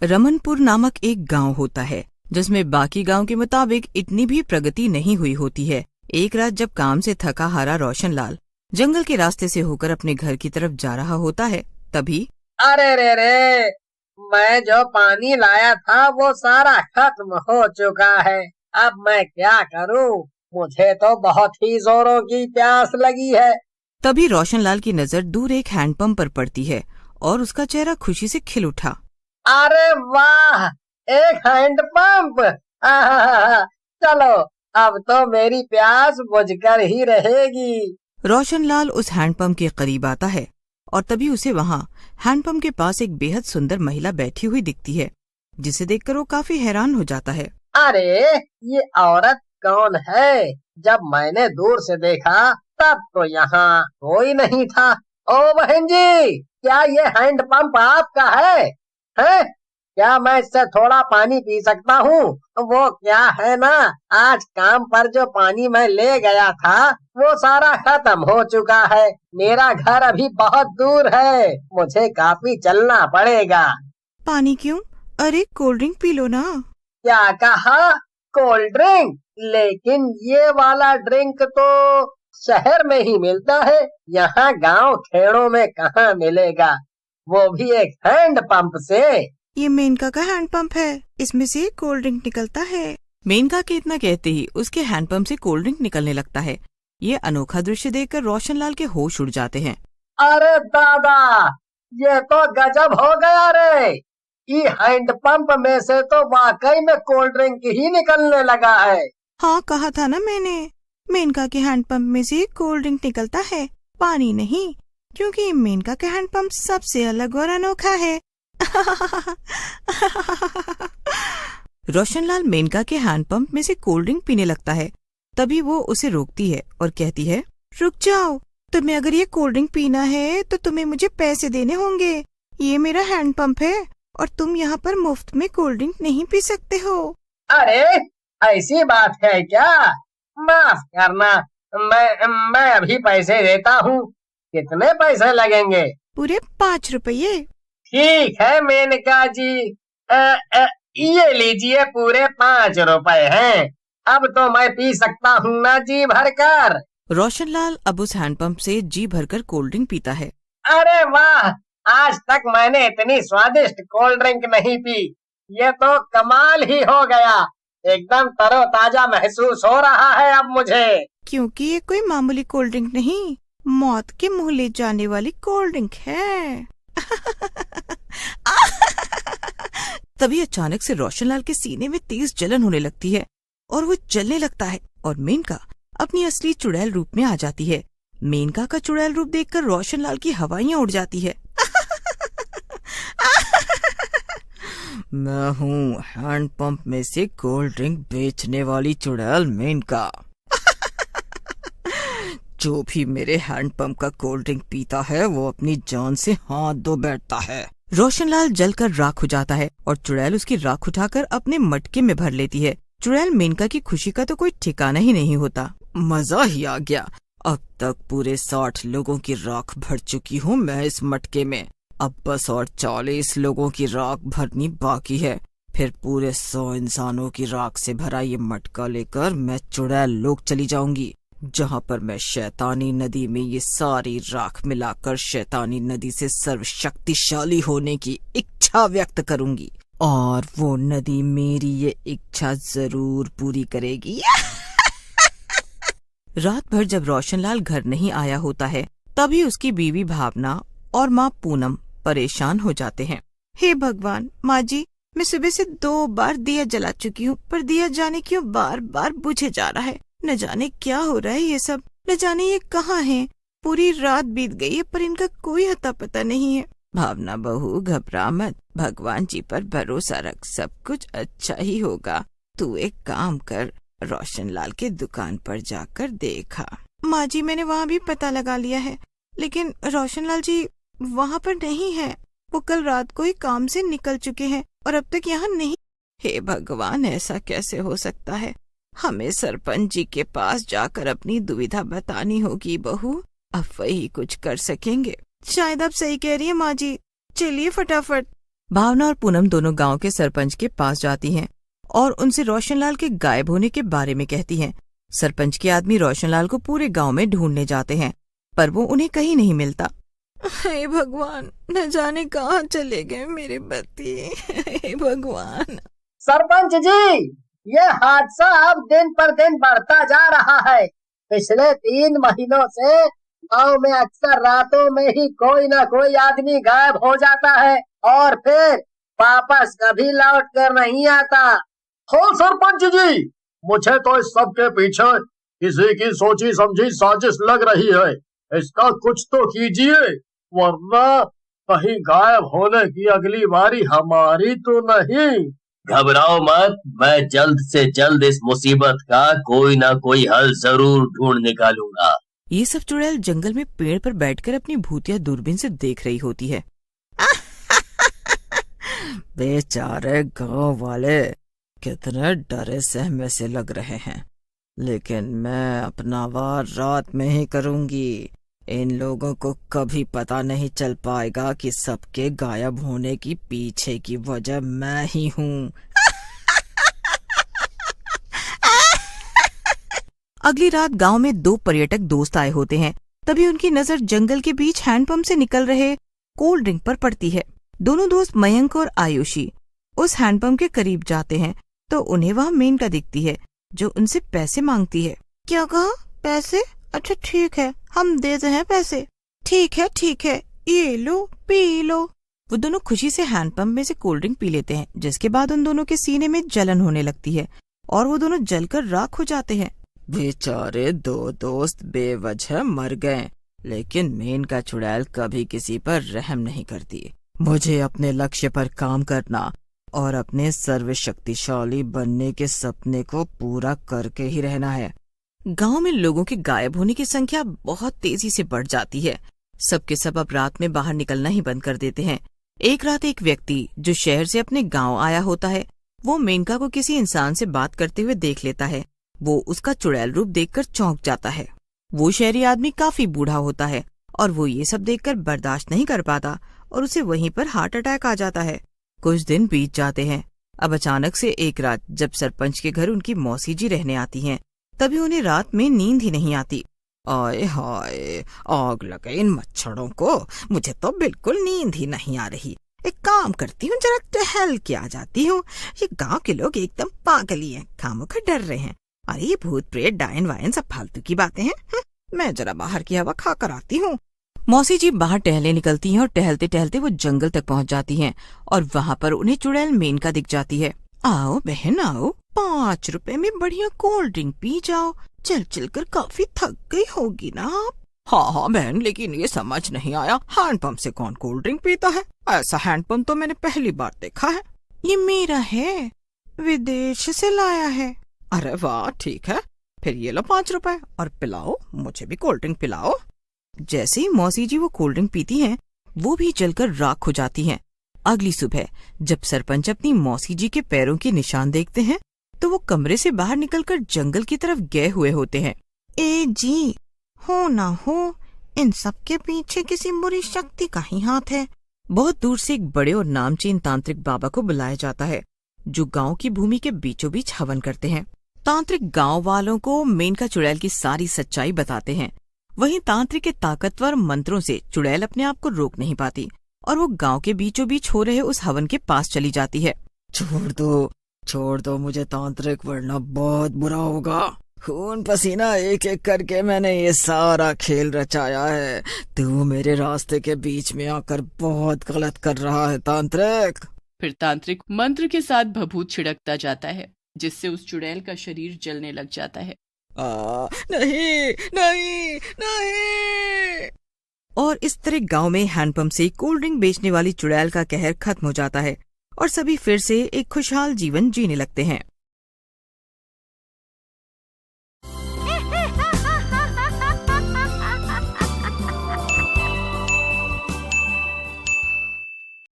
रमनपुर नामक एक गांव होता है जिसमें बाकी गांव के मुताबिक इतनी भी प्रगति नहीं हुई होती है। एक रात जब काम से थका हारा रोशनलाल जंगल के रास्ते से होकर अपने घर की तरफ जा रहा होता है, तभी अरे रे, मैं जो पानी लाया था वो सारा खत्म हो चुका है। अब मैं क्या करूं? मुझे तो बहुत ही जोरों की प्यास लगी है। तभी रोशनलाल की नजर दूर एक हैंडपंप पर पड़ती है और उसका चेहरा खुशी से खिल उठा। अरे वाह, एक हैंडपंप! आहा, चलो अब तो मेरी प्यास बुझकर ही रहेगी। रोशनलाल उस हैंडपंप के करीब आता है और तभी उसे वहाँ हैंडपंप के पास एक बेहद सुंदर महिला बैठी हुई दिखती है, जिसे देखकर वो काफी हैरान हो जाता है। अरे ये औरत कौन है? जब मैंने दूर से देखा तब तो यहाँ कोई नहीं था। ओ बहन जी, क्या ये हैंडपंप आपका है? हैं? क्या मैं इससे थोड़ा पानी पी सकता हूँ? वो क्या है ना, आज काम पर जो पानी मैं ले गया था वो सारा खत्म हो चुका है। मेरा घर अभी बहुत दूर है, मुझे काफी चलना पड़ेगा। पानी क्यों? अरे कोल्ड ड्रिंक पी लो ना। क्या कहा? Cold drink? लेकिन ये वाला ड्रिंक तो शहर में ही मिलता है, यहाँ गांव खेड़ों में कहाँ मिलेगा, वो भी एक हैंड पंप से। ये मेनका का हैंडपंप है, इसमें से कोल्ड ड्रिंक निकलता है। मेनका के इतना कहते ही उसके हैंडपंप से कोल्ड ड्रिंक निकलने लगता है। ये अनोखा दृश्य देखकर रोशनलाल के होश उड़ जाते हैं। अरे दादा, ये तो गजब हो गया रे। ये हैंडपंप में से तो वाकई में कोल्ड ड्रिंक ही निकलने लगा है। हाँ, कहा था ना मैंने, मेनका के हैंडपंप में से कोल्ड ड्रिंक निकलता है, पानी नहीं, क्योंकि मेनका का हैंडपंप सबसे अलग और अनोखा है। रोशनलाल मेनका के हैंडपंप में से कोल्ड ड्रिंक पीने लगता है। तभी वो उसे रोकती है और कहती है, रुक जाओ, तुम्हें अगर ये कोल्ड ड्रिंक पीना है तो तुम्हें मुझे पैसे देने होंगे। ये मेरा हैंडपंप है और तुम यहाँ पर मुफ्त में कोल्ड ड्रिंक नहीं पी सकते हो। अरे ऐसी बात है क्या? माफ करना, मैं अभी पैसे देता हूँ। कितने पैसे लगेंगे? पूरे 5 रुपये। ठीक है मेनका जी, ये लीजिए, पूरे 5 रुपए हैं। अब तो मैं पी सकता हूँ ना जी भरकर। रोशनलाल अब उस हैंडपंप से जी भरकर कोल्ड ड्रिंक पीता है। अरे वाह, आज तक मैंने इतनी स्वादिष्ट कोल्ड ड्रिंक नहीं पी। ये तो कमाल ही हो गया, एकदम तरोताजा महसूस हो रहा है अब मुझे। क्योंकि ये कोई मामूली कोल्ड ड्रिंक नहीं, मौत के मुंह ले जाने वाली कोल्ड ड्रिंक है। तभी अचानक से रोशनलाल के सीने में तेज जलन होने लगती है और वो जलने लगता है और मेनका अपनी असली चुड़ैल रूप में आ जाती है। मेनका का चुड़ैल रूप देखकर रोशनलाल की हवाइयां उड़ जाती है। मैं हूँ हैंडपंप में से कोल्ड ड्रिंक बेचने वाली चुड़ैल मेनका। जो भी मेरे हैंडपंप का कोल्ड ड्रिंक पीता है वो अपनी जान से हाथ धो बैठता है। रोशनलाल जलकर राख हो जाता है और चुड़ैल उसकी राख उठाकर अपने मटके में भर लेती है। चुड़ैल मेनका की खुशी का तो कोई ठिकाना ही नहीं होता। मजा ही आ गया, अब तक पूरे 60 लोगों की राख भर चुकी हूँ मैं इस मटके में। अब बस और 40 लोगों की राख भरनी बाकी है, फिर पूरे 100 इंसानों की राख से भरा ये मटका लेकर मैं चुड़ैल लोक चली जाऊंगी, जहाँ पर मैं शैतानी नदी में ये सारी राख मिलाकर शैतानी नदी से सर्वशक्तिशाली होने की इच्छा व्यक्त करूंगी और वो नदी मेरी ये इच्छा जरूर पूरी करेगी। रात भर जब रोशनलाल घर नहीं आया होता है, तभी उसकी बीवी भावना और माँ पूनम परेशान हो जाते हैं। हे भगवान, माँ जी, मैं सुबह से 2 बार दिया जला चुकी हूँ, पर दिया जाने क्यों बार बार बुझे जा रहा है। न जाने क्या हो रहा है ये सब, न जाने ये कहाँ हैं। पूरी रात बीत गई है पर इनका कोई अता पता नहीं है। भावना बहू, घबरा मत, भगवान जी पर भरोसा रख, सब कुछ अच्छा ही होगा। तू एक काम कर, रोशनलाल के दुकान पर जाकर देखा। माँ जी, मैंने वहाँ भी पता लगा लिया है, लेकिन रोशनलाल जी वहाँ पर नहीं है। वो कल रात को ही काम से निकल चुके हैं और अब तक यहाँ नहीं। हे भगवान, ऐसा कैसे हो सकता है? हमें सरपंच जी के पास जाकर अपनी दुविधा बतानी होगी बहू, अब वही कुछ कर सकेंगे। शायद आप सही कह रही है माँ जी, चलिए फटाफट भावना और पूनम दोनों गांव के सरपंच के पास जाती हैं और उनसे रोशनलाल के गायब होने के बारे में कहती हैं। सरपंच के आदमी रोशनलाल को पूरे गांव में ढूंढने जाते हैं, पर वो उन्हें कहीं नहीं मिलता। हे भगवान, न जाने कहाँ चले गए मेरे पति। हे भगवान। सरपंच जी, ये हादसा अब दिन पर दिन बढ़ता जा रहा है। पिछले 3 महीनों से गांव में अक्सर रातों में ही कोई ना कोई आदमी गायब हो जाता है और फिर वापस कभी लौट कर नहीं आता। हाँ सरपंच जी, मुझे तो इस सब के पीछे किसी की सोची समझी साजिश लग रही है। इसका कुछ तो कीजिए, वरना कहीं गायब होने की अगली बारी हमारी तो नहीं। घबराओ मत, मैं जल्द से जल्द इस मुसीबत का कोई ना कोई हल जरूर ढूंढ निकालूंगा। ये सब चुड़ैल जंगल में पेड़ पर बैठकर अपनी भूतिया दूरबीन से देख रही होती है। बेचारे गांव वाले कितने डरे सहमे से लग रहे हैं, लेकिन मैं अपना वार रात में ही करूंगी। इन लोगों को कभी पता नहीं चल पाएगा कि सबके गायब होने की पीछे की वजह मैं ही हूँ। अगली रात गांव में 2 पर्यटक दोस्त आए होते हैं। तभी उनकी नजर जंगल के बीच हैंडपंप से निकल रहे कोल्ड ड्रिंक पर पड़ती है। दोनों दोस्त मयंक और आयुषी उस हैंडपंप के करीब जाते हैं तो उन्हें वहाँ मेनका दिखती है, जो उनसे पैसे मांगती है। क्या कहा? पैसे? अच्छा ठीक है, हम देते हैं पैसे। ठीक है, ये लो, पी लो। वो दोनों खुशी से हैंडपंप में से कोल्ड ड्रिंक पी लेते हैं, जिसके बाद उन दोनों के सीने में जलन होने लगती है और वो दोनों जलकर राख हो जाते हैं। बेचारे 2 दोस्त बेवजह मर गए, लेकिन मेनका चुड़ैल कभी किसी पर रहम नहीं करती। मुझे अपने लक्ष्य पर काम करना और अपने सर्वशक्तिशाली बनने के सपने को पूरा करके ही रहना है। गांव में लोगों के गायब होने की संख्या बहुत तेजी से बढ़ जाती है। सबके सब अब रात में बाहर निकलना ही बंद कर देते हैं। एक रात एक व्यक्ति जो शहर से अपने गांव आया होता है, वो मेनका को किसी इंसान से बात करते हुए देख लेता है। वो उसका चुड़ैल रूप देखकर चौंक जाता है। वो शहरी आदमी काफी बूढ़ा होता है और वो ये सब देखकर बर्दाश्त नहीं कर पाता और उसे वहीं पर हार्ट अटैक आ जाता है। कुछ दिन बीत जाते हैं। अब अचानक से एक रात जब सरपंच के घर उनकी मौसी जी रहने आती हैं, तभी उन्हें रात में नींद ही नहीं आती। आए हाय, आग लगे इन मच्छरों को, मुझे तो बिल्कुल नींद ही नहीं आ रही। एक काम करती हूँ, जरा टहल के आ जाती हूँ। ये गांव के लोग एकदम पागल ही हैं, खामोखा डर रहे हैं। अरे ये भूत प्रेत डायन वायन सब फालतू की बातें हैं। मैं जरा बाहर की हवा खा कर आती हूँ। मौसी जी बाहर टहलने निकलती हैं और टहलते टहलते वो जंगल तक पहुँच जाती हैं और वहाँ पर उन्हें चुड़ैल मेनका दिख जाती है। आओ बहन आओ, 5 रुपए में बढ़िया कोल्ड ड्रिंक पी जाओ। चल कर काफी थक गई होगी ना आप। हाँ बहन, लेकिन ये समझ नहीं आया, हैंडपंप से कौन कोल्ड ड्रिंक पीता है? ऐसा हैंडपंप तो मैंने पहली बार देखा है। ये मेरा है, विदेश से लाया है। अरे वाह, ठीक है, फिर ये लो 5 रुपए और पिलाओ, मुझे भी कोल्ड ड्रिंक पिलाओ। जैसे ही मौसी जी वो कोल्ड ड्रिंक पीती हैं, वो भी जलकर राख हो जाती हैं। अगली सुबह जब सरपंच अपनी मौसी जी के पैरों के निशान देखते हैं, तो वो कमरे से बाहर निकलकर जंगल की तरफ गए हुए होते हैं। ए जी, हो ना हो, इन सब के पीछे किसी बुरी शक्ति का ही हाथ है। बहुत दूर से एक बड़े और नामचीन तांत्रिक बाबा को बुलाया जाता है, जो गांव की भूमि के बीचों बीच हवन करते हैं। तांत्रिक गांव वालों को मेनका चुड़ैल की सारी सच्चाई बताते हैं। वहीं तांत्रिक के ताकतवर मंत्रों से चुड़ैल अपने आप को रोक नहीं पाती और वो गांव के बीचों बीच हो रहे उस हवन के पास चली जाती है। छोड़ दो मुझे तांत्रिक, वरना बहुत बुरा होगा। खून पसीना एक एक करके मैंने ये सारा खेल रचाया है। तू मेरे रास्ते के बीच में आकर बहुत गलत कर रहा है तांत्रिक। फिर तांत्रिक मंत्र के साथ भभूत छिड़कता जाता है, जिससे उस चुड़ैल का शरीर जलने लग जाता है। नहीं। और इस तरह गांव में हैंडपंप से कोल्ड ड्रिंक बेचने वाली चुड़ैल का कहर खत्म हो जाता है और सभी फिर से एक खुशहाल जीवन जीने लगते हैं।